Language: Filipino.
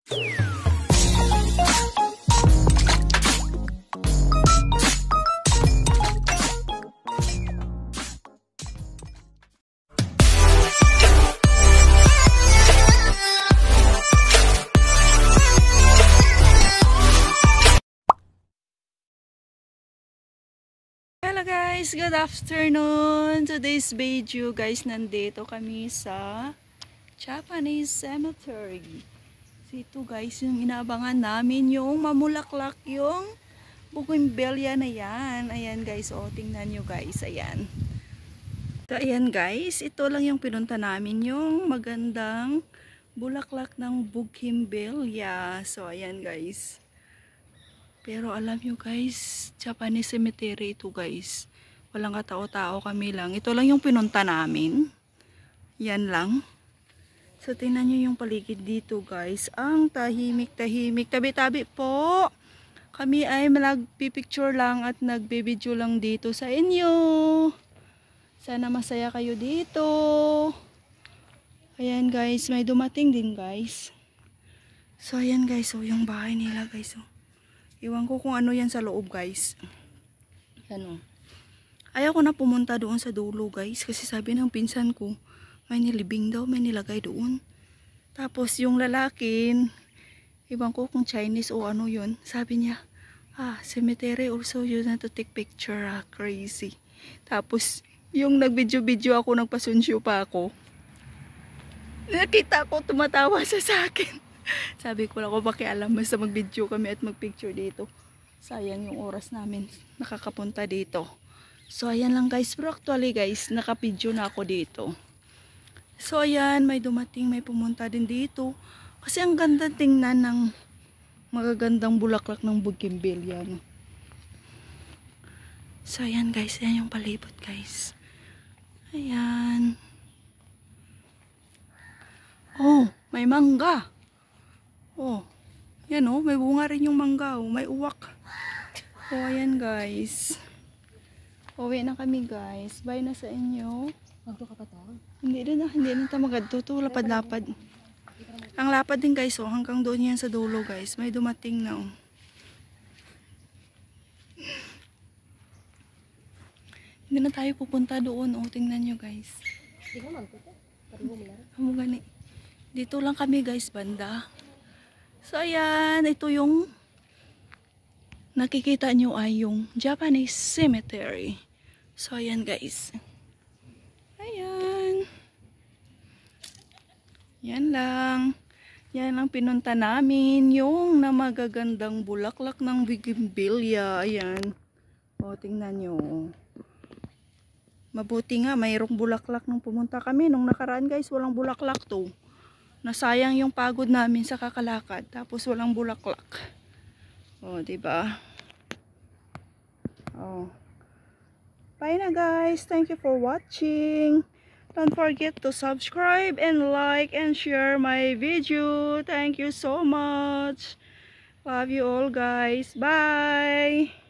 Hello guys, good afternoon. Today's video guys, nandito kami sa Japanese cemetery. Ito guys, yung inaabangan namin, yung mamulaklak yung bougainvillea na yan. Ayan guys, o tingnan nyo guys, ayan. So ayan guys, ito lang yung pinunta namin, yung magandang bulaklak ng bougainvillea. So ayan guys. Pero alam nyo guys, Japanese cemetery ito guys. Walang katao-tao, kami lang. Ito lang yung pinunta namin. Yan lang. So tingnan nyo yung paligid dito guys. Ang tahimik-tahimik. Tabi-tabi po. Kami ay nagpipicture lang at nagbe-video lang dito sa inyo. Sana masaya kayo dito. Ayan guys, may dumating din guys. So ayan guys, so yung bahay nila guys. So, iwan ko kung ano yan sa loob guys. Ano. Ayaw ko na pumunta doon sa dulo guys. Kasi sabi ng pinsan ko, may nilibing daw, may nilagay doon. Tapos yung lalaki, iwan ko kung Chinese o ano yun. Sabi niya, cemetery also you na to take picture. Crazy. Tapos yung nag-video ako, nagpasunsyo pa ako. Nakita ko, tumatawa siya sa akin. Sabi ko lang ko pakialam, basta mag-video kami at mag-picture dito. Sayang yung oras namin nakakapunta dito. So ayan lang guys, pero actually guys, naka-video na ako dito. So ayan, may dumating, may pumunta din dito. Kasi ang ganda tingnan ng magagandang bulaklak ng bougainvillea. So ayan guys, ayan yung palibot guys. Ayan. Oh, may mangga. Oh, yan oh, may bunga rin yung mangga, oh, may uwak. Oh, ayan guys. Uwi na kami guys. Bye na sa inyo. Magto ka pa to? Hindi na magadto to, lapad-lapad. Ang lapad din guys, oh, hanggang doon yan sa dulo guys. May dumating na oh. Hindi na tayo pupunta doon, oh, tingnan nyo guys. Di ba man to? Pariho mo lang. Amo gani. Dito lang kami guys, banda. So ayan, ito yung nakikita nyo ay yung Japanese cemetery. So ayan guys. Ayan. Yan lang. Yan lang pinunta namin. Yung na magagandang bulaklak ng bougainvillea. Ayan. O, tingnan nyo. Mabuti nga, mayroong bulaklak nung pumunta kami. Nung nakaraan guys, walang bulaklak to. Nasayang yung pagod namin sa kakalakad, tapos walang bulaklak. Oh, 'di ba? Oh. Bye na guys. Thank you for watching. Don't forget to subscribe and like and share my video. Thank you so much. Love you all guys. Bye.